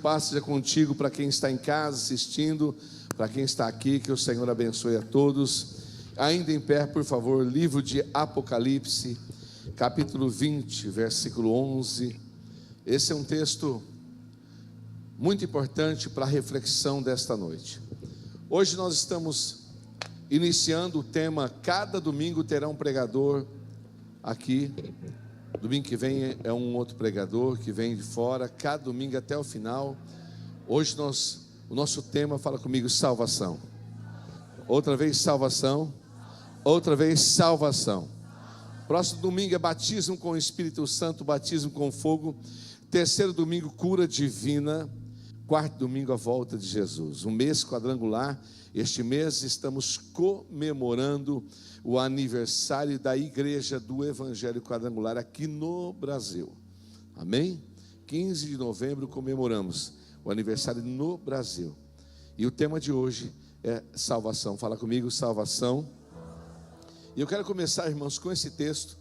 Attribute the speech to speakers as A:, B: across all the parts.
A: paz seja contigo, para quem está em casa assistindo, para quem está aqui, que o Senhor abençoe a todos. Ainda em pé, por favor, livro de Apocalipse, capítulo 20, versículo 11. Esse é um texto muito importante para a reflexão desta noite. Hoje nós estamos iniciando o tema, cada domingo terá um pregador aqui. Domingo que vem é um outro pregador que vem de fora, cada domingo até o final. Hoje o nosso tema, fala comigo, salvação. Outra vez salvação, outra vez salvação. Próximo domingo é batismo com o Espírito Santo, batismo com fogo. Terceiro domingo, cura divina. Quarto domingo, a volta de Jesus. Um mês quadrangular. Este mês estamos comemorando o aniversário da Igreja do Evangelho Quadrangular aqui no Brasil. Amém? 15 de novembro comemoramos o aniversário no Brasil. E o tema de hoje é salvação. Fala comigo, salvação. E eu quero começar, irmãos, com esse texto.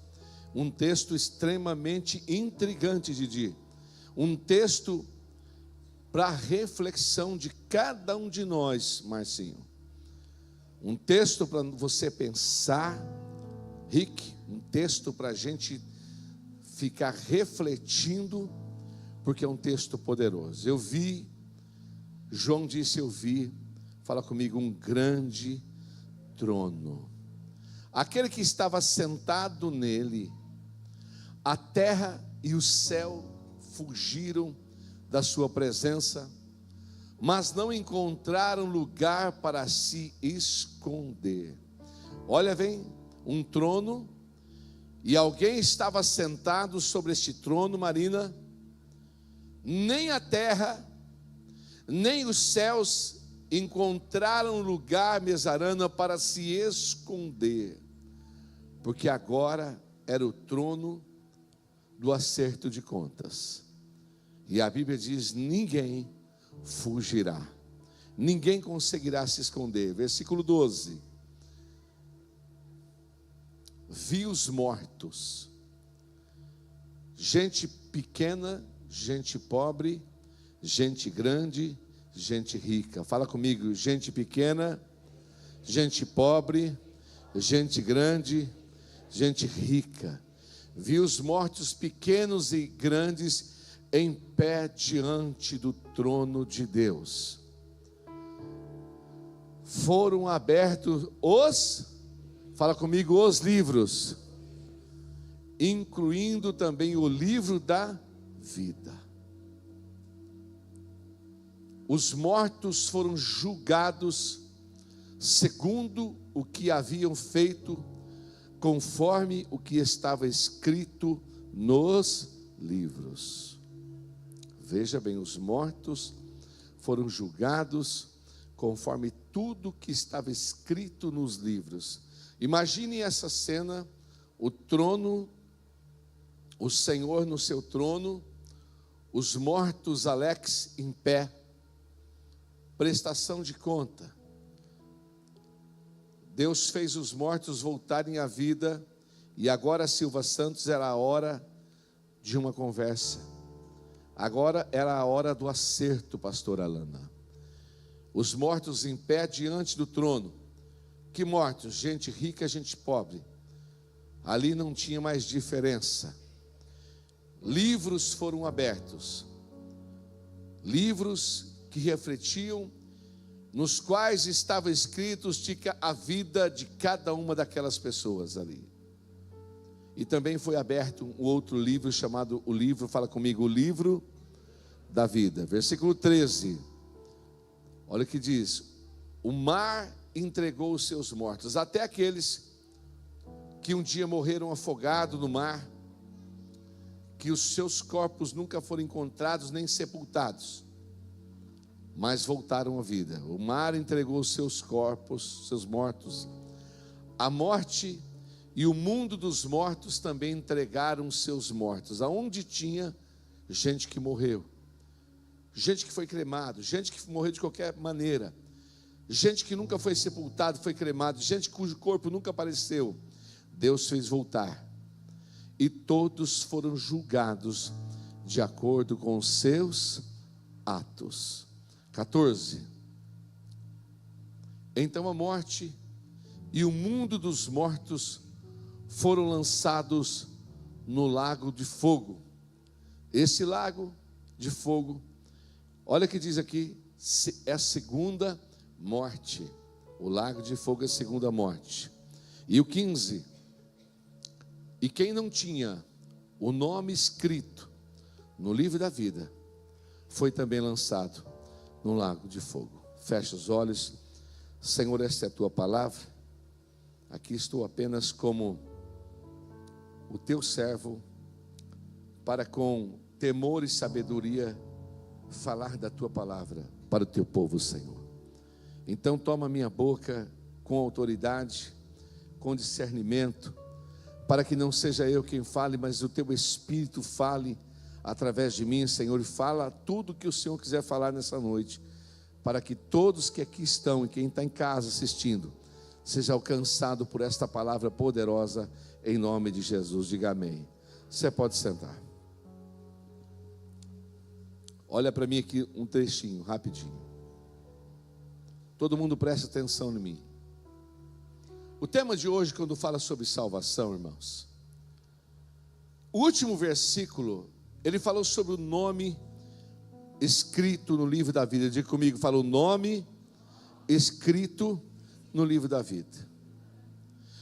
A: Um texto extremamente intrigante, Didi. Um texto para a reflexão de cada um de nós, Marcinho. Um texto para você pensar, Rick, um texto para a gente ficar refletindo, porque é um texto poderoso. Eu vi, João disse, eu vi, fala comigo, um grande trono. Aquele que estava sentado nele, a terra e o céu fugiram da sua presença, mas não encontraram lugar para se esconder. Olha, vem um trono, e alguém estava sentado sobre este trono, Marina. Nem a terra, nem os céus encontraram lugar, Mesarana, para se esconder, porque agora era o trono do acerto de contas. E a Bíblia diz: ninguém fugirá, ninguém conseguirá se esconder. Versículo 12: vi os mortos, gente pequena, gente pobre, gente grande, gente rica. Fala comigo, gente pequena, gente pobre, gente grande, gente rica. Vi os mortos pequenos e grandes em pé diante do trono de Deus. Foram abertos fala comigo, os livros, incluindo também o livro da vida. Os mortos foram julgados segundo o que haviam feito, conforme o que estava escrito nos livros. Veja bem, os mortos foram julgados conforme tudo que estava escrito nos livros. Imagine essa cena, o trono, o Senhor no seu trono, os mortos, Alex, em pé, prestação de conta. Deus fez os mortos voltarem à vida, e agora, Silva Santos, era a hora de uma conversa. Agora era a hora do acerto, pastor Alana. Os mortos em pé diante do trono. Que mortos? Gente rica, gente pobre. Ali não tinha mais diferença. Livros foram abertos. Livros que refletiam, nos quais estava escritos a vida de cada uma daquelas pessoas ali. E também foi aberto um outro livro chamado o livro, fala comigo, o livro da vida. Versículo 13. Olha o que diz: o mar entregou os seus mortos, até aqueles que um dia morreram afogados no mar, que os seus corpos nunca foram encontrados nem sepultados, mas voltaram à vida. O mar entregou os seus corpos, seus mortos. A morte e o mundo dos mortos também entregaram seus mortos. Aonde tinha gente que morreu, gente que foi cremado, gente que morreu de qualquer maneira, gente que nunca foi sepultado, foi cremado, gente cujo corpo nunca apareceu, Deus fez voltar. E todos foram julgados de acordo com os seus Atos 14. Então a morte e o mundo dos mortos foram lançados no lago de fogo. Esse lago de fogo, olha o que diz aqui, é a segunda morte. O lago de fogo é a segunda morte. E o 15, e quem não tinha o nome escrito no livro da vida, foi também lançado no lago de fogo. Fecha os olhos. Senhor, esta é a tua palavra. Aqui estou apenas como o teu servo, para com temor e sabedoria falar da tua palavra para o teu povo, Senhor. Então toma minha boca com autoridade, com discernimento, para que não seja eu quem fale, mas o teu Espírito fale através de mim, Senhor, e fala tudo que o Senhor quiser falar nessa noite, para que todos que aqui estão e quem está em casa assistindo, seja alcançado por esta palavra poderosa, em nome de Jesus. Diga amém. Você pode sentar. Olha para mim aqui um trechinho, rapidinho. Todo mundo presta atenção em mim. O tema de hoje, quando fala sobre salvação, irmãos, o último versículo, ele falou sobre o nome escrito no livro da vida. Diga comigo, fala o nome escrito no livro da vida.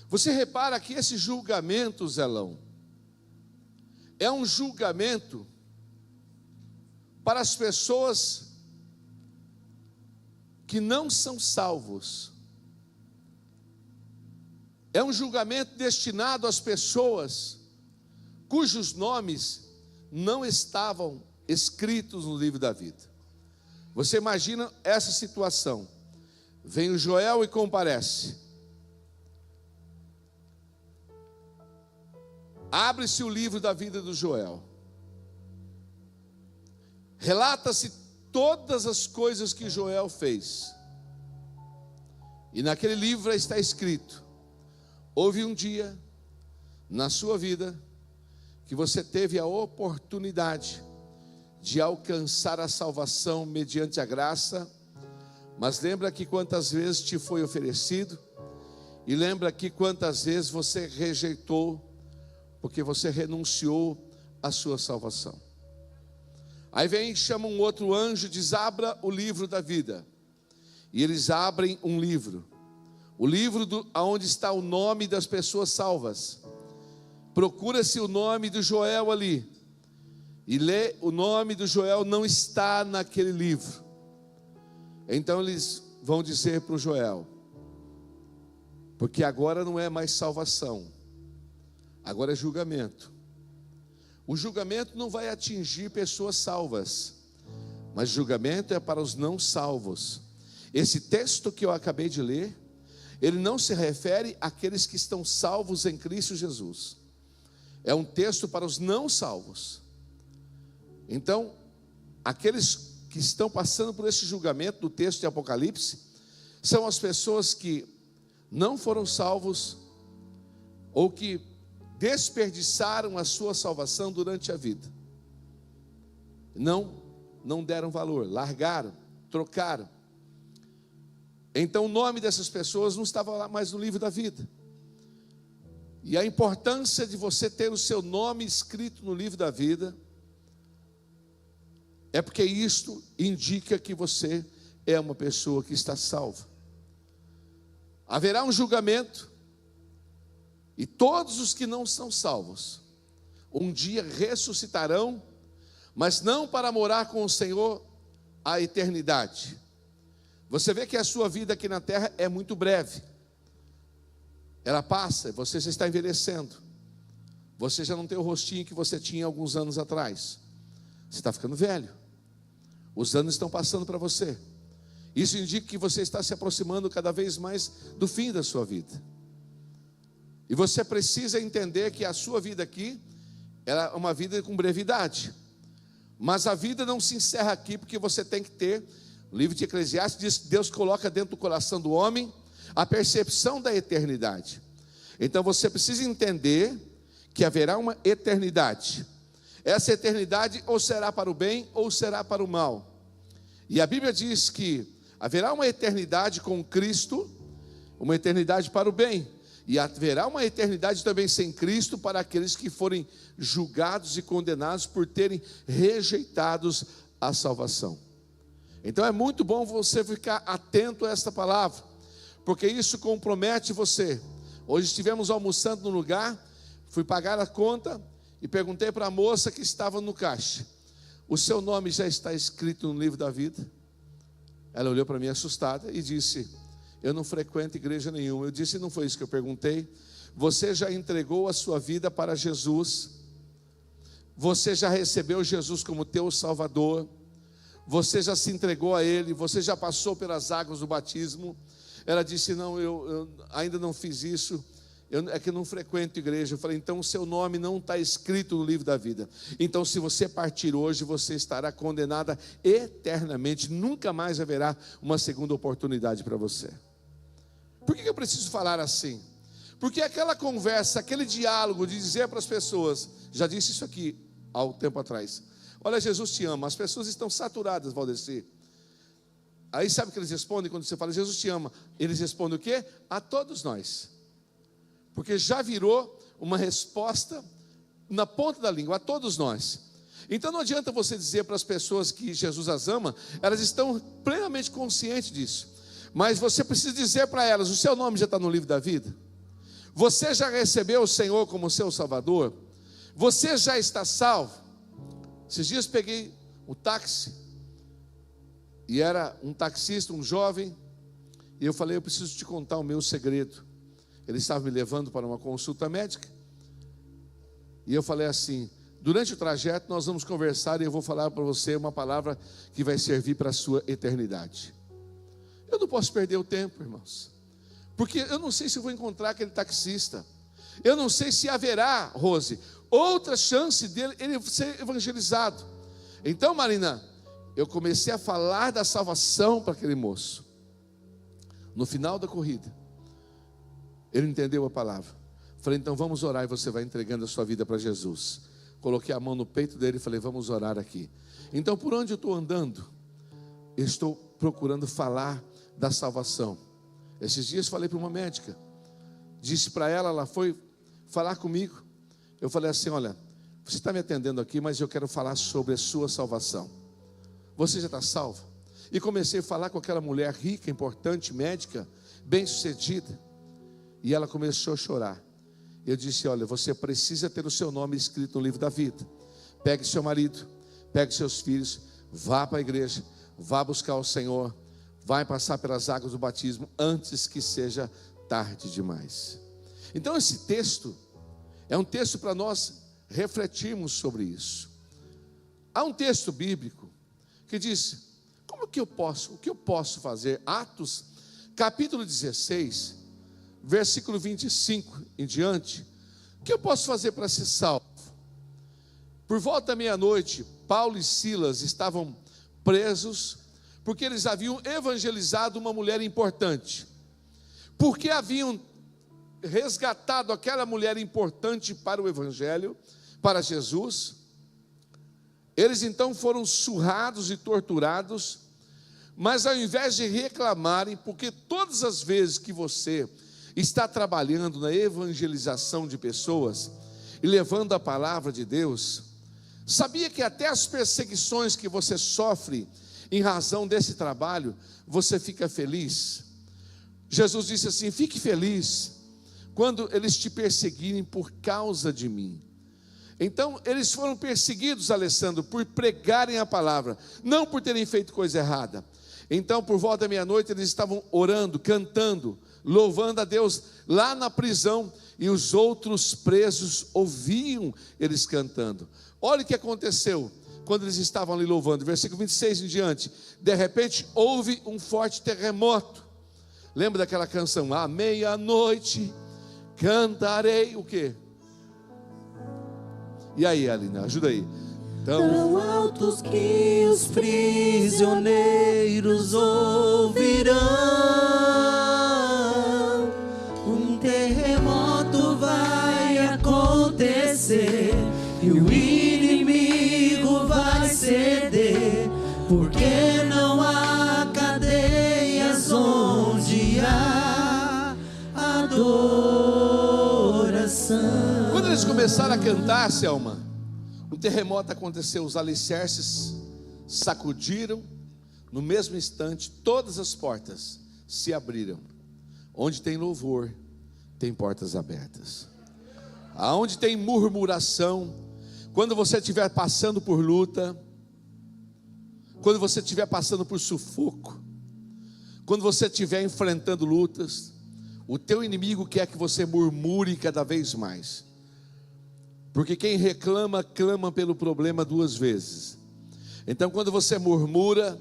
A: Você repara que esse julgamento, Zelão, é um julgamento para as pessoas que não são salvos. É um julgamento destinado às pessoas cujos nomes não estavam escritos no livro da vida. Você imagina essa situação. Vem o Joel e comparece. Abre-se o livro da vida do Joel. Relata-se todas as coisas que Joel fez. E naquele livro está escrito: houve um dia na sua vida que você teve a oportunidade de alcançar a salvação mediante a graça, mas lembra que quantas vezes te foi oferecido, e lembra que quantas vezes você rejeitou, porque você renunciou à sua salvação. Aí vem e chama um outro anjo, diz: abra o livro da vida. E eles abrem um livro, o livro onde está o nome das pessoas salvas. Procura-se o nome do Joel ali, e lê, o nome do Joel não está naquele livro. Então eles vão dizer para o Joel: porque agora não é mais salvação, agora é julgamento. O julgamento não vai atingir pessoas salvas, mas julgamento é para os não salvos. Esse texto que eu acabei de ler, ele não se refere àqueles que estão salvos em Cristo Jesus. É um texto para os não salvos. Então, aqueles que estão passando por esse julgamento do texto de Apocalipse, são as pessoas que não foram salvos, ou que desperdiçaram a sua salvação durante a vida. Não deram valor, largaram, trocaram. Então o nome dessas pessoas não estava lá mais no livro da vida. E a importância de você ter o seu nome escrito no livro da vida é porque isto indica que você é uma pessoa que está salva. Haverá um julgamento, e todos os que não são salvos um dia ressuscitarão, mas não para morar com o Senhor a eternidade. Você vê que a sua vida aqui na terra é muito breve. Ela passa, você já está envelhecendo. Você já não tem o rostinho que você tinha alguns anos atrás. Você está ficando velho. Os anos estão passando para você. Isso indica que você está se aproximando cada vez mais do fim da sua vida. E você precisa entender que a sua vida aqui é uma vida com brevidade. Mas a vida não se encerra aqui, porque você tem que ter, o livro de Eclesiastes diz que Deus coloca dentro do coração do homem a percepção da eternidade. Então você precisa entender que haverá uma eternidade. Essa eternidade ou será para o bem ou será para o mal. E a Bíblia diz que haverá uma eternidade com Cristo, uma eternidade para o bem, e haverá uma eternidade também sem Cristo para aqueles que forem julgados e condenados por terem rejeitados a salvação. Então é muito bom você ficar atento a esta palavra, porque isso compromete você. Hoje estivemos almoçando num lugar, fui pagar a conta e perguntei para a moça que estava no caixa: o seu nome já está escrito no livro da vida? Ela olhou para mim assustada e disse: eu não frequento igreja nenhuma. Eu disse: não foi isso que eu perguntei. Você já entregou a sua vida para Jesus? Você já recebeu Jesus como teu Salvador? Você já se entregou a Ele? Você já passou pelas águas do batismo? Ela disse: não, eu ainda não fiz isso. É que eu não frequento igreja. Eu falei: então o seu nome não está escrito no livro da vida. Então, se você partir hoje, você estará condenada eternamente. Nunca mais haverá uma segunda oportunidade para você. Por que eu preciso falar assim? Porque aquela conversa, aquele diálogo de dizer para as pessoas, já disse isso aqui há um tempo atrás: olha, Jesus te ama. As pessoas estão saturadas, Valdeci. Aí sabe o que eles respondem quando você fala Jesus te ama? Eles respondem o quê? A todos nós. Porque já virou uma resposta na ponta da língua, a todos nós. Então não adianta você dizer para as pessoas que Jesus as ama, elas estão plenamente conscientes disso. Mas você precisa dizer para elas: o seu nome já está no livro da vida? Você já recebeu o Senhor como seu Salvador? Você já está salvo? Esses dias peguei um táxi, e era um taxista, um jovem, e eu falei: eu preciso te contar o meu segredo. Ele estava me levando para uma consulta médica, e eu falei assim: durante o trajeto nós vamos conversar e eu vou falar para você uma palavra que vai servir para a sua eternidade. Eu não posso perder o tempo, irmãos, porque eu não sei se eu vou encontrar aquele taxista. Eu não sei se haverá, Rose, outra chance dele ele ser evangelizado. Então, Marina, eu comecei a falar da salvação para aquele moço. No final da corrida, ele entendeu a palavra. Falei: então vamos orar, e você vai entregando a sua vida para Jesus. Coloquei a mão no peito dele e falei: vamos orar aqui. Então, por onde eu estou andando, eu estou procurando falar da salvação. Esses dias falei para uma médica, disse para ela, ela foi falar comigo. Eu falei assim: olha, você está me atendendo aqui, mas eu quero falar sobre a sua salvação. Você já está salvo? E comecei a falar com aquela mulher rica, importante, médica, bem sucedida. E ela começou a chorar. Eu disse: olha, você precisa ter o seu nome escrito no livro da vida. Pegue seu marido, pegue seus filhos, vá para a igreja, vá buscar o Senhor, vai passar pelas águas do batismo antes que seja tarde demais. Então esse texto é um texto para nós refletirmos sobre isso. Há um texto bíblico que diz: o que eu posso fazer? Atos capítulo 16, versículo 25 em diante. O que eu posso fazer para ser salvo? Por volta da meia-noite, Paulo e Silas estavam presos, porque eles haviam evangelizado uma mulher importante. Porque haviam resgatado aquela mulher importante para o evangelho, para Jesus, eles então foram surrados e torturados. Mas ao invés de reclamarem, porque todas as vezes que você está trabalhando na evangelização de pessoas e levando a palavra de Deus, sabia que até as perseguições que você sofre em razão desse trabalho, você fica feliz? Jesus disse assim: fique feliz quando eles te perseguirem por causa de mim. Então eles foram perseguidos, Alessandro, por pregarem a palavra, não por terem feito coisa errada. Então, por volta da meia-noite, eles estavam orando, cantando, louvando a Deus lá na prisão, e os outros presos ouviam eles cantando. Olha o que aconteceu quando eles estavam ali louvando, versículo 26 em diante. De repente houve um forte terremoto. Lembra daquela canção? À meia-noite cantarei o quê? E aí, Alina, ajuda aí.
B: Tão altos que os prisioneiros ouvirão, um terremoto vai acontecer e o inimigo vai ceder, porque não
A: começaram a cantar, Selma, um terremoto aconteceu, os alicerces sacudiram, no mesmo instante todas as portas se abriram. Onde tem louvor, tem portas abertas. Aonde tem murmuração, quando você estiver passando por luta, quando você estiver passando por sufoco, quando você estiver enfrentando lutas, o teu inimigo quer que você murmure cada vez mais, porque quem reclama, clama pelo problema duas vezes. Então quando você murmura,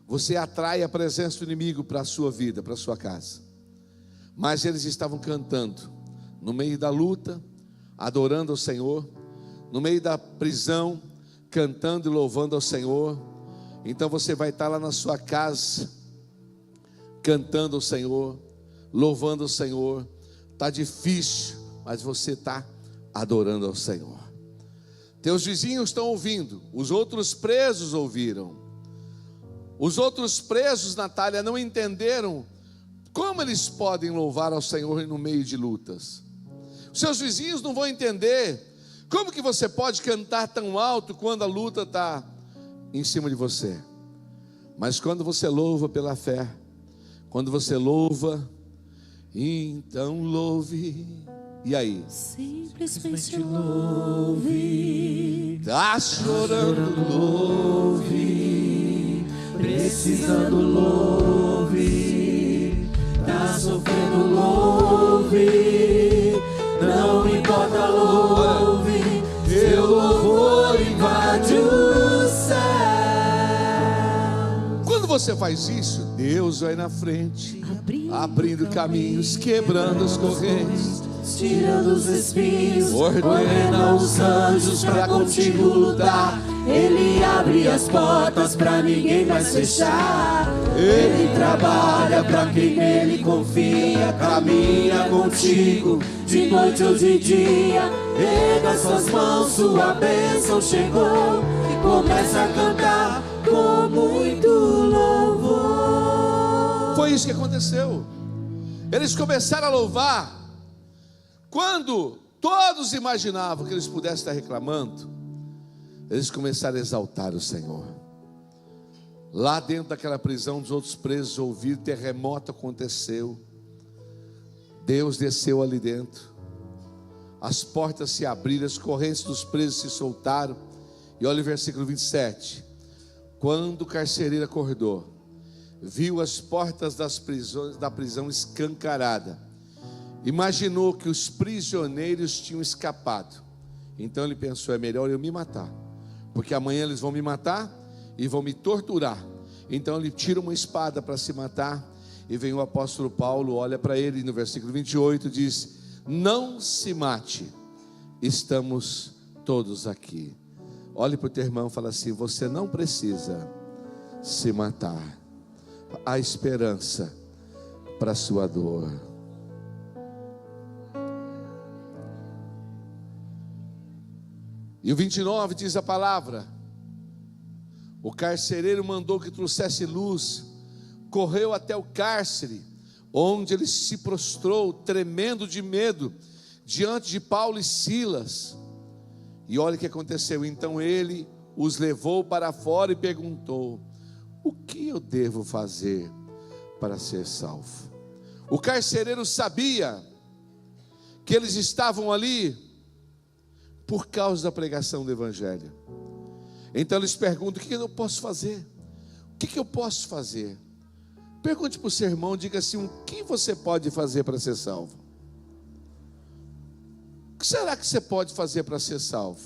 A: você atrai a presença do inimigo para a sua vida, para a sua casa. Mas eles estavam cantando, no meio da luta, adorando ao Senhor, no meio da prisão, cantando e louvando ao Senhor. Então você vai estar lá na sua casa, cantando ao Senhor, louvando ao Senhor. Está difícil, mas você está adorando ao Senhor. Teus vizinhos estão ouvindo, os outros presos ouviram. Os outros presos, Natália, não entenderam como eles podem louvar ao Senhor no meio de lutas. Os seus vizinhos não vão entender como que você pode cantar tão alto quando a luta está em cima de você. Mas quando você louva pela fé, quando você louva, então louve. E aí?
B: Simplesmente louve.
A: Tá chorando,
B: louve. Precisando, louve. Tá sofrendo, louve. Não importa, louve. Seu louvor invade o céu.
A: Quando você faz isso, Deus vai na frente, abrindo caminhos, quebrando as correntes,
B: tirando os espinhos, ordena os anjos pra contigo lutar. Ele abre as portas pra ninguém mais fechar. Ele trabalha pra quem nele confia, caminha contigo de noite ou de dia. Erga suas mãos, sua bênção chegou, e começa a cantar com muito louvor.
A: Foi isso que aconteceu. Eles começaram a louvar. Quando todos imaginavam que eles pudessem estar reclamando, eles começaram a exaltar o Senhor. Lá dentro daquela prisão, os outros presos ouviram, terremoto aconteceu, Deus desceu ali dentro, as portas se abriram, as correntes dos presos se soltaram. E olha o versículo 27. Quando o carcereiro acordou, viu as portas da prisão escancaradas, imaginou que os prisioneiros tinham escapado. Então ele pensou: é melhor eu me matar, porque amanhã eles vão me matar e vão me torturar. Então ele tira uma espada para se matar. E vem o apóstolo Paulo, olha para ele no versículo 28, diz: não se mate, estamos todos aqui. Olhe para o teu irmão e fala assim: você não precisa se matar, há esperança para a sua dor. E o 29 diz a palavra: o carcereiro mandou que trouxesse luz, correu até o cárcere, onde ele se prostrou, tremendo de medo, diante de Paulo e Silas. E olha o que aconteceu. Então ele os levou para fora e perguntou: o que eu devo fazer para ser salvo? O carcereiro sabia que eles estavam ali por causa da pregação do evangelho. Então eles perguntam: o que eu posso fazer? O que eu posso fazer? Pergunte para o seu irmão, diga assim: o que você pode fazer para ser salvo? O que será que você pode fazer para ser salvo?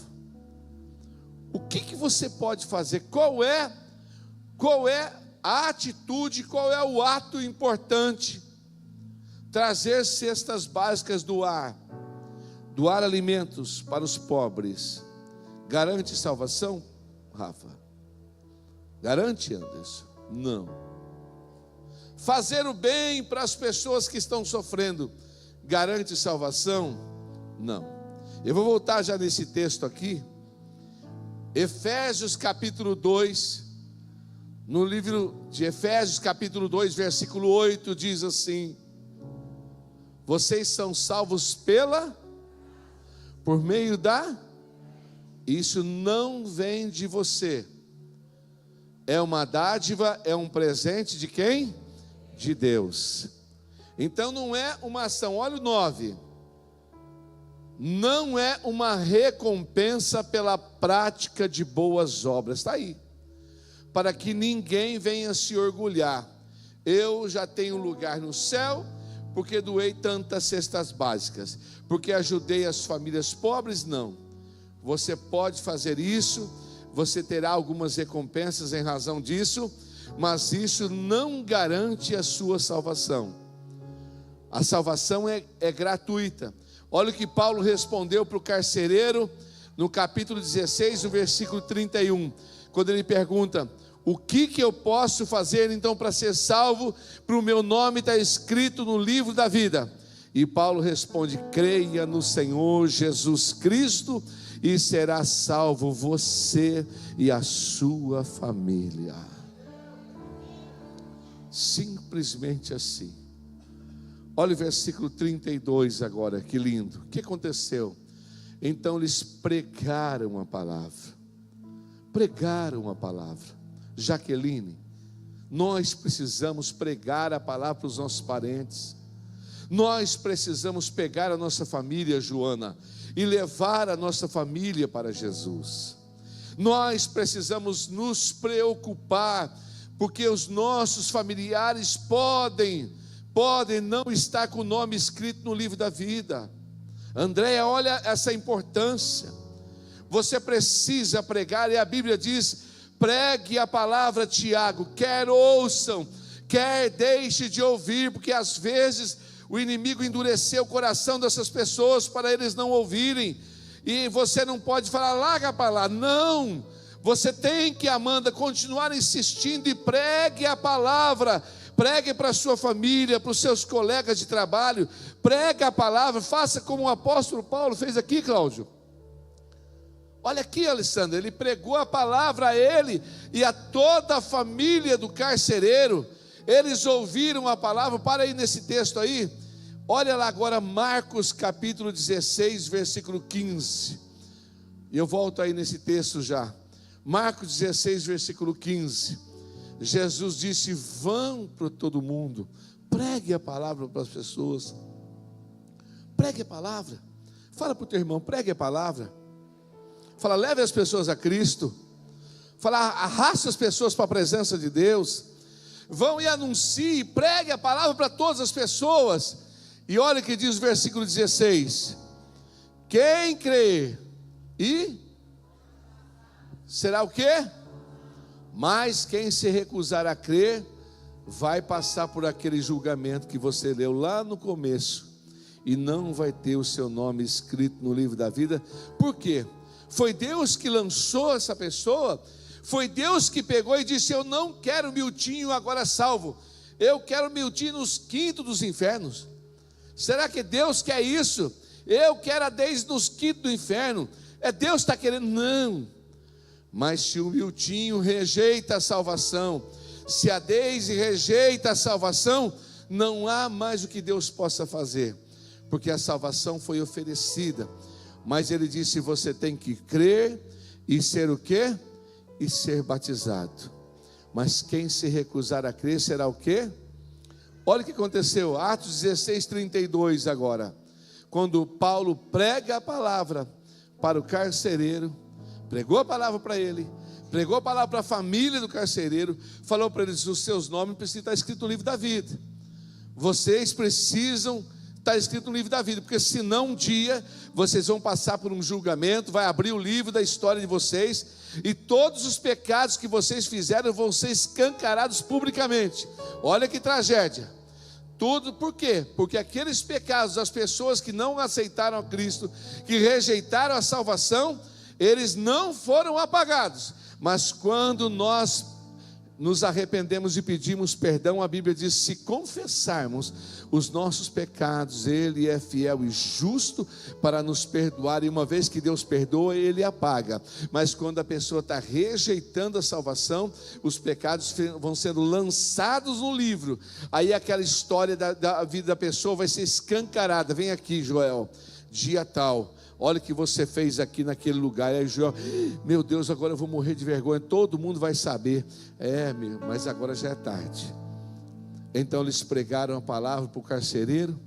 A: O que você pode fazer? Qual é a atitude, qual é o ato importante? Trazer cestas básicas doar alimentos para os pobres, garante salvação, Rafa? Garante, Anderson? Não. Fazer o bem para as pessoas que estão sofrendo, garante salvação? Não. Eu vou voltar já nesse texto aqui, Efésios capítulo 2, no livro de Efésios capítulo 2, versículo 8, diz assim: vocês são salvos Por meio da... Isso não vem de você. É uma dádiva, é um presente de quem? De Deus. Então não é uma ação. Olha o 9. Não é uma recompensa pela prática de boas obras. Está aí. Para que ninguém venha se orgulhar. Eu já tenho lugar no céu, porque doei tantas cestas básicas. Porque ajudei as famílias pobres? Não. Você pode fazer isso, você terá algumas recompensas em razão disso, mas isso não garante a sua salvação. A salvação é gratuita. Olha o que Paulo respondeu para o carcereiro no capítulo 16, no versículo 31, quando ele pergunta: o que eu posso fazer então para ser salvo, para o meu nome estar escrito no livro da vida? E Paulo responde: creia no Senhor Jesus Cristo e será salvo você e a sua família. Simplesmente assim. Olha o versículo 32 agora, que lindo. O que aconteceu? Então eles pregaram a palavra. Pregaram a palavra. Jaqueline, nós precisamos pregar a palavra para os nossos parentes. Nós precisamos pegar a nossa família, Joana, e levar a nossa família para Jesus. Nós precisamos nos preocupar, porque os nossos familiares podem não estar com o nome escrito no livro da vida. Andréia, olha essa importância. Você precisa pregar, e a Bíblia diz: pregue a palavra, Tiago, quer ouçam, quer deixe de ouvir, porque às vezes o inimigo endureceu o coração dessas pessoas para eles não ouvirem, e você não pode falar, larga para lá. Não, você tem que, Amanda, continuar insistindo e pregue a palavra. Pregue para a sua família, para os seus colegas de trabalho. Pregue a palavra, faça como o apóstolo Paulo fez aqui, Cláudio. Olha aqui, Alessandra, ele pregou a palavra a ele e a toda a família do carcereiro. Eles ouviram a palavra. Para aí nesse texto aí. Olha lá agora Marcos capítulo 16, versículo 15. E eu volto aí nesse texto já. Marcos 16, versículo 15. Jesus disse: vão para todo mundo, pregue a palavra para as pessoas. Pregue a palavra. Fala para o teu irmão, pregue a palavra. Fala, leve as pessoas a Cristo. Fala, arraste as pessoas para a presença de Deus. Vão e anuncie, pregue a palavra para todas as pessoas. E olha o que diz o versículo 16: quem crer e será o quê? Mas quem se recusar a crer vai passar por aquele julgamento que você leu lá no começo, e não vai ter o seu nome escrito no livro da vida. Por quê? Foi Deus que lançou essa pessoa. Foi Deus que pegou e disse: eu não quero Miltinho agora salvo, eu quero Miltinho nos quintos dos infernos. Será que Deus quer isso? Eu quero a Deise nos quintos do inferno. É Deus que está querendo? Não. Mas se o Miltinho rejeita a salvação, se a Deise rejeita a salvação, não há mais o que Deus possa fazer, porque a salvação foi oferecida. Mas ele disse: você tem que crer e ser o quê? E ser batizado. Mas quem se recusar a crer será o quê? Olha o que aconteceu, Atos 16, 32 agora. Quando Paulo prega a palavra para o carcereiro, pregou a palavra para ele, pregou a palavra para a família do carcereiro, falou para eles: os seus nomes precisam estar escritos no livro da vida. Vocês precisam estar escrito no livro da vida, porque senão um dia vocês vão passar por um julgamento, vai abrir o livro da história de vocês, e todos os pecados que vocês fizeram vão ser escancarados publicamente. Olha que tragédia. Tudo por quê? Porque aqueles pecados das pessoas que não aceitaram a Cristo, que rejeitaram a salvação, eles não foram apagados. Mas quando nós nos arrependemos e pedimos perdão, a Bíblia diz: se confessarmos os nossos pecados, Ele é fiel e justo para nos perdoar, e uma vez que Deus perdoa, Ele apaga. Mas quando a pessoa está rejeitando a salvação, os pecados vão sendo lançados no livro, aí aquela história da vida da pessoa vai ser escancarada. Vem aqui, Joel, dia tal, olha o que você fez aqui naquele lugar. Aí Jó, meu Deus, agora eu vou morrer de vergonha, todo mundo vai saber. Mas agora já é tarde. Então eles pregaram a palavra para o carcereiro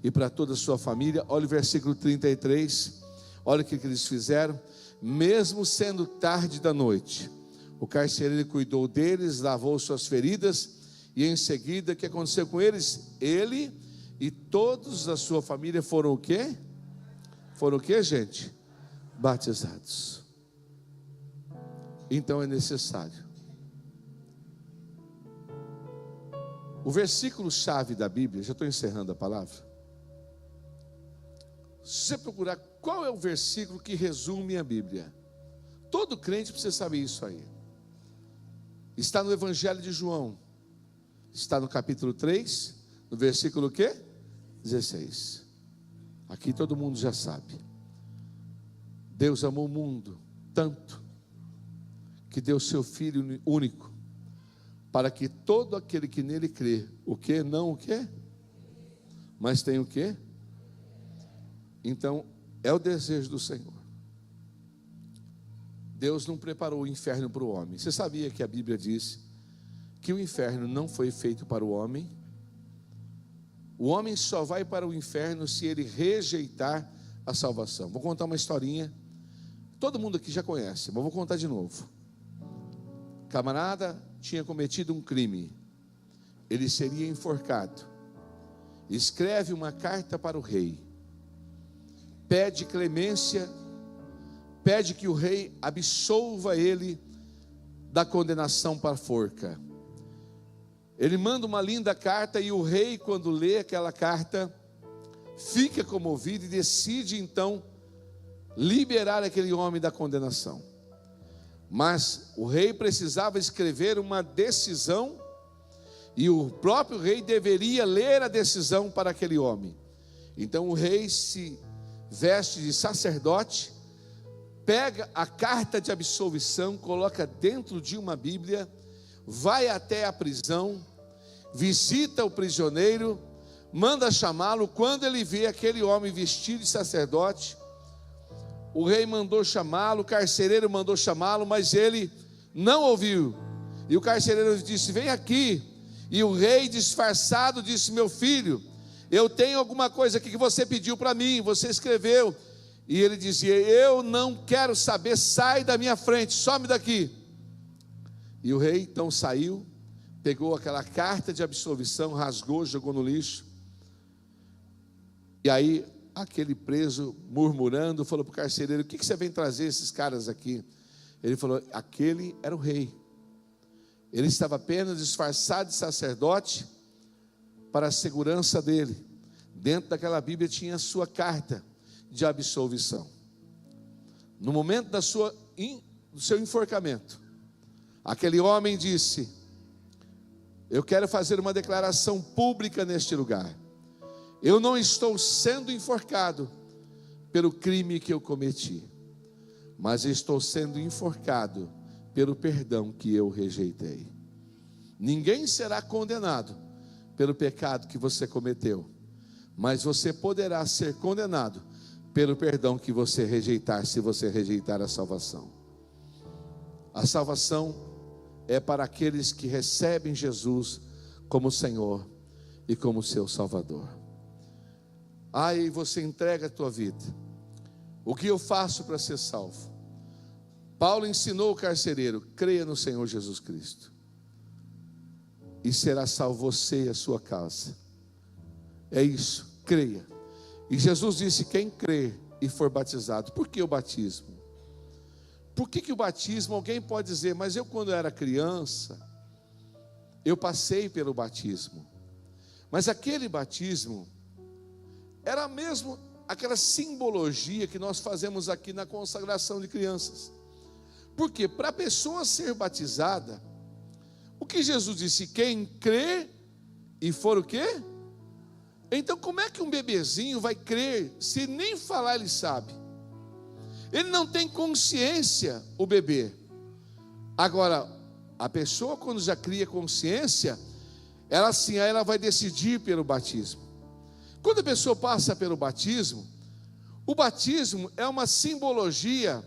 A: e para toda a sua família. Olha o versículo 33, olha o que eles fizeram. Mesmo sendo tarde da noite, o carcereiro cuidou deles, lavou suas feridas, e em seguida, o que aconteceu com eles? Ele e todos da sua família foram o quê? Foram o quê, gente? Batizados. Então é necessário. O versículo-chave da Bíblia, já estou encerrando a palavra. Se você procurar qual é o versículo que resume a Bíblia, todo crente precisa saber isso aí. Está no Evangelho de João, está no capítulo 3, no versículo o quê? 16. Aqui todo mundo já sabe. Deus amou o mundo tanto que deu seu Filho único, para que todo aquele que nele crê, o que? Não o que? Mas tem o que? Então, é o desejo do Senhor. Deus não preparou o inferno para o homem. Você sabia que a Bíblia diz que o inferno não foi feito para o homem? O homem só vai para o inferno se ele rejeitar a salvação. Vou contar uma historinha. Todo mundo aqui já conhece, mas vou contar de novo. Camarada tinha cometido um crime. Ele seria enforcado. Escreve uma carta para o rei. Pede clemência, pede que o rei absolva ele da condenação para a forca. Ele manda uma linda carta e o rei, quando lê aquela carta, fica comovido e decide então liberar aquele homem da condenação. Mas o rei precisava escrever uma decisão e o próprio rei deveria ler a decisão para aquele homem. Então o rei se veste de sacerdote, pega a carta de absolvição, coloca dentro de uma Bíblia, vai até a prisão, visita o prisioneiro, manda chamá-lo. Quando ele vê aquele homem vestido de sacerdote, o rei mandou chamá-lo, o carcereiro mandou chamá-lo, mas ele não ouviu. E o carcereiro disse: vem aqui. E o rei, disfarçado, disse: meu filho, eu tenho alguma coisa aqui que você pediu para mim, você escreveu. E ele dizia: eu não quero saber, sai da minha frente, some daqui. E o rei então saiu, pegou aquela carta de absolvição, rasgou, jogou no lixo. E aí aquele preso, murmurando, falou para o carcereiro: o que você vem trazer esses caras aqui? Ele falou: aquele era o rei. Ele estava apenas disfarçado de sacerdote para a segurança dele. Dentro daquela Bíblia tinha a sua carta de absolvição. No momento do seu enforcamento, aquele homem disse: eu quero fazer uma declaração pública neste lugar. Eu não estou sendo enforcado pelo crime que eu cometi, mas estou sendo enforcado pelo perdão que eu rejeitei. Ninguém será condenado pelo pecado que você cometeu, mas você poderá ser condenado pelo perdão que você rejeitar, se você rejeitar a salvação. A salvação é para aqueles que recebem Jesus como Senhor e como seu Salvador. Aí você entrega a tua vida. O que eu faço para ser salvo? Paulo ensinou o carcereiro: creia no Senhor Jesus Cristo, e será salvo você e a sua casa. É isso, creia. E Jesus disse: quem crer e for batizado. Por que o batismo? Por que o batismo? Alguém pode dizer: mas eu, quando era criança, eu passei pelo batismo. Mas aquele batismo era mesmo aquela simbologia que nós fazemos aqui na consagração de crianças. Porque para a pessoa ser batizada, o que Jesus disse? Quem crê e for o quê? Então como é que um bebezinho vai crer se nem falar ele sabe? Ele não tem consciência, o bebê. Agora, a pessoa, quando já cria consciência, ela vai decidir pelo batismo. Quando a pessoa passa pelo batismo, O batismo é uma simbologia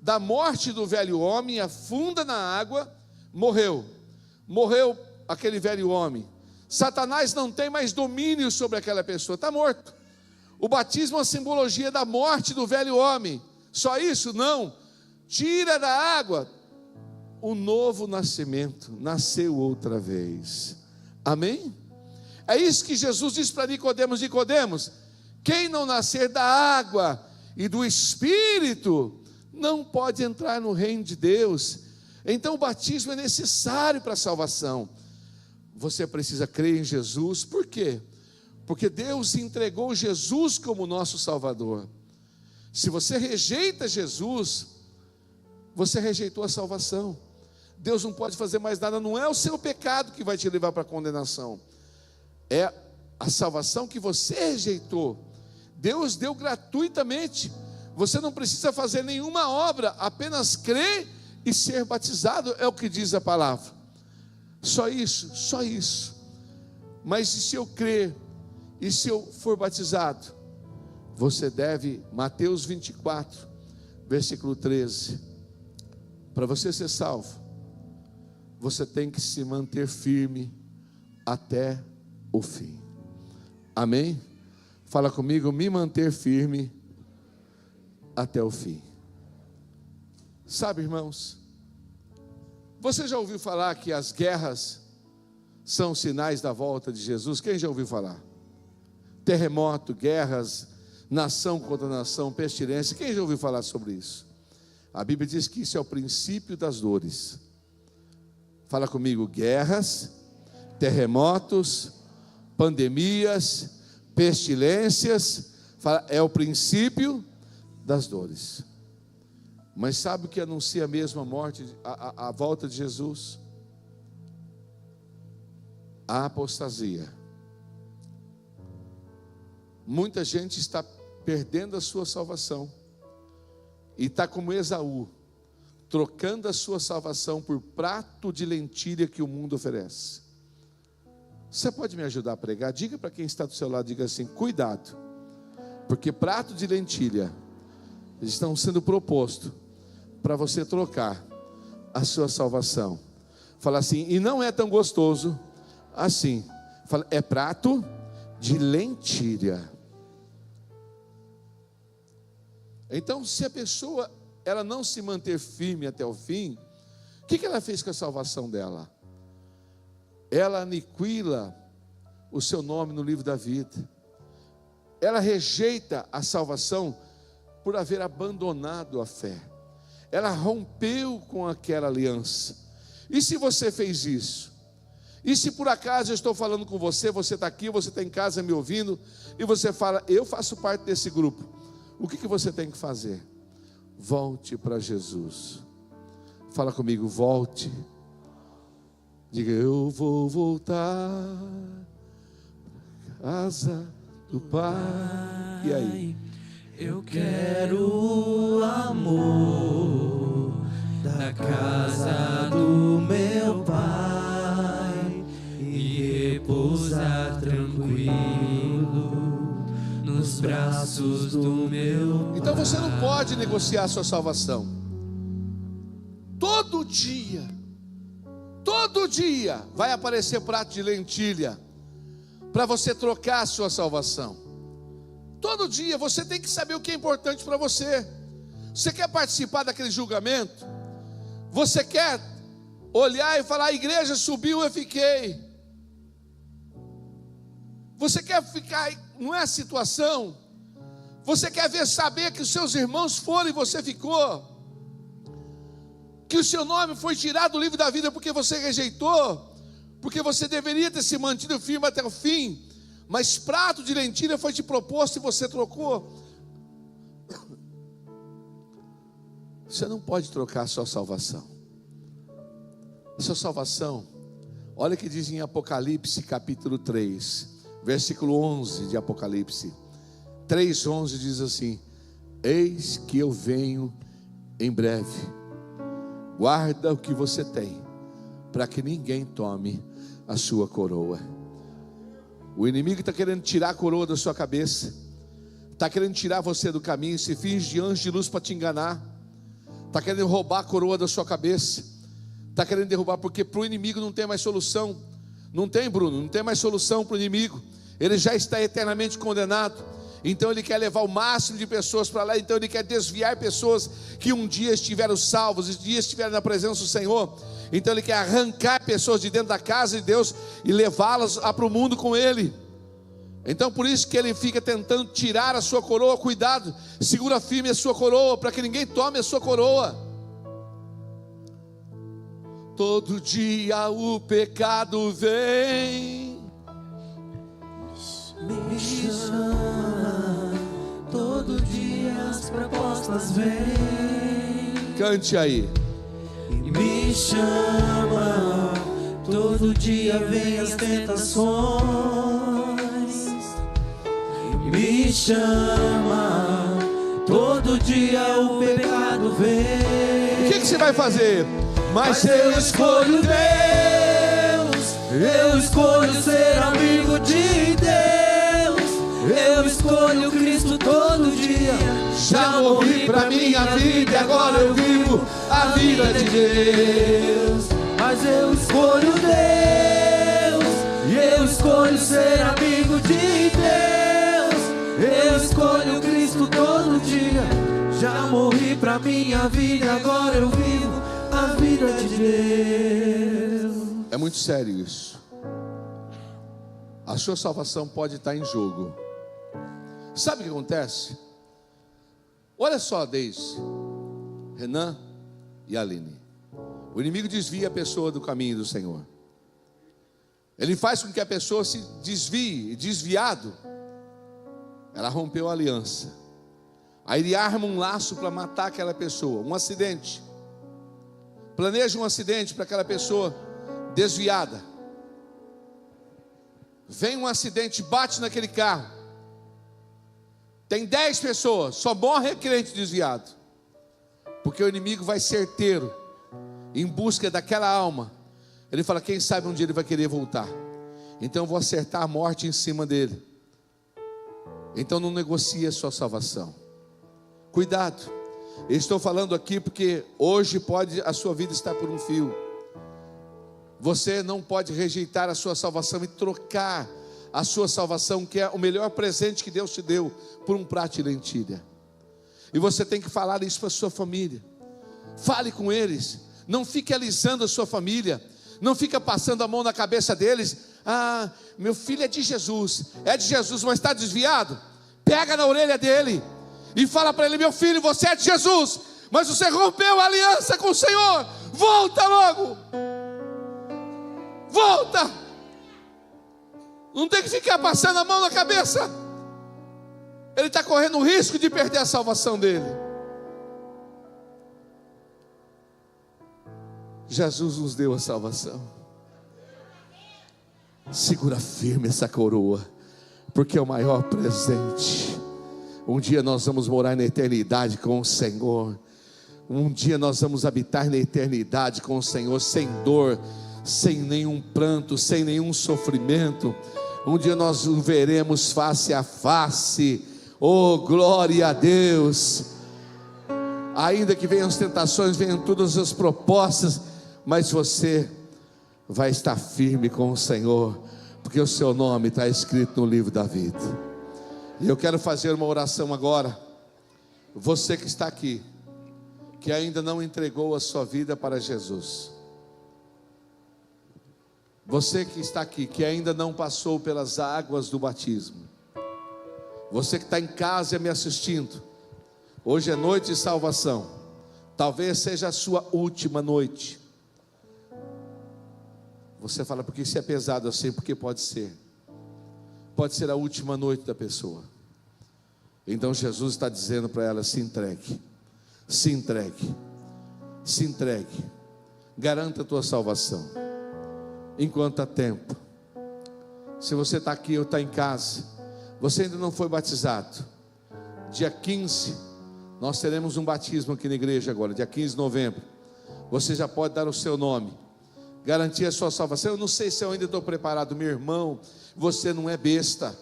A: da morte do velho homem, afunda na água, morreu aquele velho homem. Satanás não tem mais domínio sobre aquela pessoa, está morto. O batismo é uma simbologia da morte do velho homem. Só isso? Não. Tira da água, o novo nascimento, nasceu outra vez. Amém? É isso que Jesus diz para Nicodemos: Nicodemos, quem não nascer da água e do Espírito, não pode entrar no reino de Deus. Então o batismo é necessário para a salvação. Você precisa crer em Jesus. Por quê? Porque Deus entregou Jesus como nosso Salvador. Se você rejeita Jesus, você rejeitou a salvação. Deus não pode fazer mais nada. Não é o seu pecado que vai te levar para a condenação, é a salvação que você rejeitou. Deus deu gratuitamente. Você não precisa fazer nenhuma obra, apenas crer e ser batizado, é o que diz a palavra. Só isso, só isso. Mas se eu crer e se eu for batizado, você deve, Mateus 24, versículo 13, para você ser salvo, você tem que se manter firme até o fim. Amém? Fala comigo: me manter firme até o fim. Sabe, irmãos, você já ouviu falar que as guerras são sinais da volta de Jesus? Quem já ouviu falar? Terremoto, guerras, nação contra nação, pestilência. Quem já ouviu falar sobre isso? A Bíblia diz que isso é o princípio das dores. Fala comigo: guerras, terremotos, pandemias, pestilências, é o princípio das dores. Mas sabe o que anuncia mesmo a morte, a volta de Jesus? A apostasia. Muita gente está perdendo a sua salvação e está como Esaú, trocando a sua salvação por prato de lentilha que o mundo oferece. Você pode me ajudar a pregar? Diga para quem está do seu lado, diga assim: cuidado, porque prato de lentilha estão sendo proposto para você trocar a sua salvação. Fala assim: e não é tão gostoso assim. Fala, é prato de lentilha. Então, se a pessoa ela não se manter firme até o fim, o que ela fez com a salvação dela? Ela aniquila o seu nome no livro da vida. Ela rejeita a salvação por haver abandonado a fé. Ela rompeu com aquela aliança. E se você fez isso? E se por acaso eu estou falando com você, você está aqui, você está em casa me ouvindo, e você fala: eu faço parte desse grupo. O que você tem que fazer? Volte para Jesus. Fala comigo: volte. Diga: eu vou voltar para casa do Pai. E aí?
B: Eu quero o amor da casa do meu Pai e repousar tranquilo nos braços do meu Pai.
A: Então você não pode negociar a sua salvação. Todo dia vai aparecer prato de lentilha para você trocar a sua salvação. Todo dia você tem que saber o que é importante para você. Você quer participar daquele julgamento? Você quer olhar e falar: a igreja subiu, eu fiquei. Você quer ficar, não é a situação. Você quer saber que os seus irmãos foram e você ficou, que o seu nome foi tirado do livro da vida porque você rejeitou, porque você deveria ter se mantido firme até o fim, mas prato de lentilha foi te proposto e você trocou. Você não pode trocar a sua salvação. A sua salvação, olha o que diz em Apocalipse capítulo 3, versículo 11 de Apocalipse 3:11, diz assim: eis que eu venho em breve, guarda o que você tem, para que ninguém tome a sua coroa. O inimigo está querendo tirar a coroa da sua cabeça, está querendo tirar você do caminho, se finge de anjo de luz para te enganar, está querendo roubar a coroa da sua cabeça, está querendo derrubar, porque para o inimigo não tem mais solução. Não tem, Bruno, não tem mais solução para o inimigo. Ele já está eternamente condenado. Então ele quer levar o máximo de pessoas para lá. Então ele quer desviar pessoas que um dia estiveram salvos, um dia estiveram na presença do Senhor. Então ele quer arrancar pessoas de dentro da casa de Deus e levá-las para o mundo com ele. Então por isso que ele fica tentando tirar a sua coroa. Cuidado, segura firme a sua coroa, para que ninguém tome a sua coroa. Todo dia o pecado vem,
B: me chama, todo dia as propostas vêm.
A: Cante aí.
B: Me chama, todo dia vem as tentações. Me chama, todo dia o pecado vem.
A: O que você vai fazer?
B: Mas eu escolho Deus, eu escolho ser amigo de Deus, eu escolho Cristo todo dia.
A: Já morri pra minha vida e agora eu vivo a vida de Deus.
B: Mas eu escolho Deus, e eu escolho ser amigo de Deus, eu escolho Cristo todo dia. Já morri pra minha vida e agora eu vivo a vida de Deus.
A: É muito sério isso. A sua salvação pode estar em jogo. Sabe o que acontece? Olha só, Deise, Renan e Aline. O inimigo desvia a pessoa do caminho do Senhor. Ele faz com que a pessoa se desvie. E desviado, ela rompeu a aliança. Aí ele arma um laço para matar aquela pessoa. Um acidente. Planeja um acidente para aquela pessoa desviada. Vem um acidente, bate naquele carro. Tem 10 pessoas, só morre crente desviado. Porque o inimigo vai certeiro em busca daquela alma. Ele fala, quem sabe um dia ele vai querer voltar. Então eu vou acertar a morte em cima dele. Então não negocie a sua salvação. Cuidado. Eu estou falando aqui porque hoje pode a sua vida estar por um fio. Você não pode rejeitar a sua salvação e trocar a sua salvação, que é o melhor presente que Deus te deu, por um prato de lentilha. E você tem que falar isso para a sua família. Fale com eles. Não fique alisando a sua família. Não fica passando a mão na cabeça deles. Ah, meu filho é de Jesus, mas está desviado. Pega na orelha dele e fala para ele, meu filho, você é de Jesus, mas você rompeu a aliança com o Senhor. Volta logo. Volta. Não tem que ficar passando a mão na cabeça. Ele está correndo o risco de perder a salvação dele. Jesus nos deu a salvação. Segura firme essa coroa, porque é o maior presente. Um dia nós vamos morar na eternidade com o Senhor. Um dia nós vamos habitar na eternidade com o Senhor, sem dor, sem nenhum pranto, sem nenhum sofrimento. Um dia nós o veremos face a face. Oh, glória a Deus. Ainda que venham as tentações, venham todas as propostas, mas você vai estar firme com o Senhor, porque o seu nome está escrito no livro da vida. E eu quero fazer uma oração agora. Você que está aqui, que ainda não entregou a sua vida para Jesus. Você que está aqui, que ainda não passou pelas águas do batismo. Você que está em casa me assistindo. Hoje é noite de salvação. Talvez seja a sua última noite. Você fala, porque isso é pesado assim? Porque pode ser. Pode ser a última noite da pessoa. Então Jesus está dizendo para ela, se entregue. Se entregue. Se entregue. Garanta a tua salvação. Enquanto há tempo. Se você está aqui ou está em casa, você ainda não foi batizado. Dia 15, nós teremos um batismo aqui na igreja agora, dia 15 de novembro. Você já pode dar o seu nome, garantir a sua salvação. Eu não sei se eu ainda estou preparado, meu irmão. Você não é besta,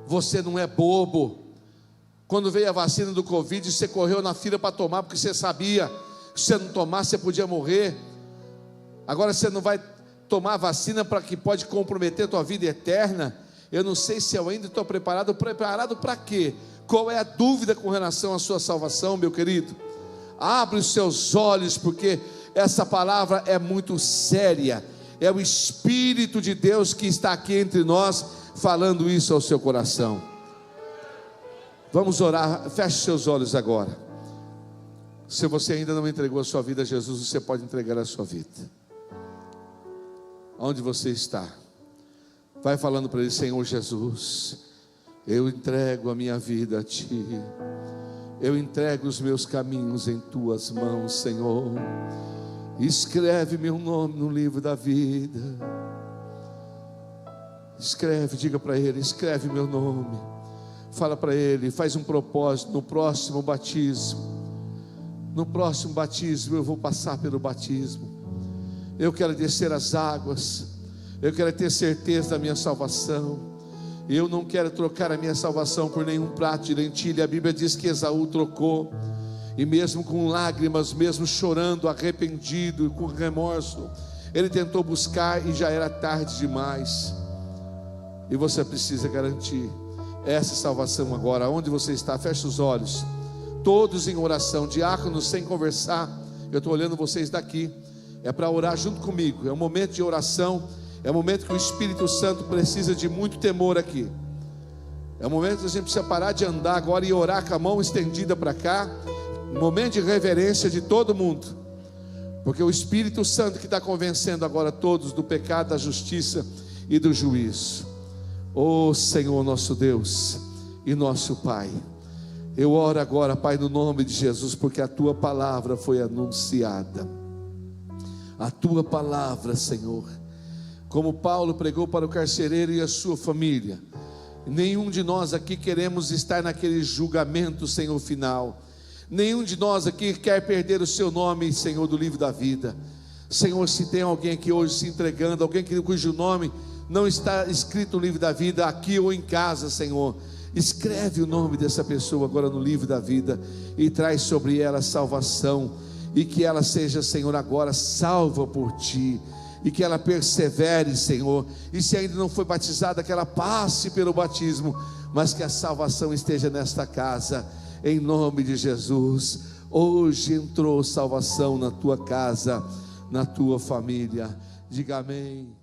A: você não é bobo. Quando veio a vacina do Covid, você correu na fila para tomar, porque você sabia que se você não tomasse, você podia morrer. Agora você não vai tomar a vacina para que pode comprometer a tua vida eterna. Eu não sei se eu ainda estou preparado. Preparado para quê? Qual é a dúvida com relação à sua salvação, meu querido? Abre os seus olhos, porque essa palavra é muito séria. É o Espírito de Deus que está aqui entre nós, falando isso ao seu coração. Vamos orar. Feche seus olhos agora. Se você ainda não entregou a sua vida a Jesus, você pode entregar a sua vida. Onde você está, vai falando para Ele: Senhor Jesus, eu entrego a minha vida a Ti, eu entrego os meus caminhos em Tuas mãos, Senhor. Escreve meu nome no livro da vida. Escreve, diga para Ele: escreve meu nome. Fala para Ele, faz um propósito: no próximo batismo eu vou passar pelo batismo. Eu quero descer as águas, eu quero ter certeza da minha salvação. Eu não quero trocar a minha salvação por nenhum prato de lentilha. A Bíblia diz que Esaú trocou, e mesmo com lágrimas, mesmo chorando, arrependido, com remorso, ele tentou buscar e já era tarde demais. E você precisa garantir essa salvação agora. Onde você está, feche os olhos, todos em oração, diáconos sem conversar. Eu estou olhando vocês daqui, é para orar junto comigo. É um momento de oração, é um momento que o Espírito Santo precisa de muito temor aqui. É um momento que a gente precisa parar de andar agora e orar com a mão estendida para cá. Um momento de reverência de todo mundo, porque o Espírito Santo que está convencendo agora todos do pecado, da justiça e do juízo. Oh Senhor nosso Deus e nosso Pai, eu oro agora, Pai, no nome de Jesus, porque a Tua palavra foi anunciada. A Tua palavra, Senhor, como Paulo pregou para o carcereiro e a sua família. Nenhum de nós aqui queremos estar naquele julgamento, Senhor, final. Nenhum de nós aqui quer perder o seu nome, Senhor, do livro da vida. Senhor, se tem alguém aqui hoje se entregando, alguém cujo nome não está escrito no livro da vida, aqui ou em casa, Senhor, escreve o nome dessa pessoa agora no livro da vida e traz sobre ela salvação, e que ela seja, Senhor, agora salva por Ti, e que ela persevere, Senhor, e se ainda não foi batizada, que ela passe pelo batismo, mas que a salvação esteja nesta casa, em nome de Jesus. Hoje entrou salvação na tua casa, na tua família. Diga amém.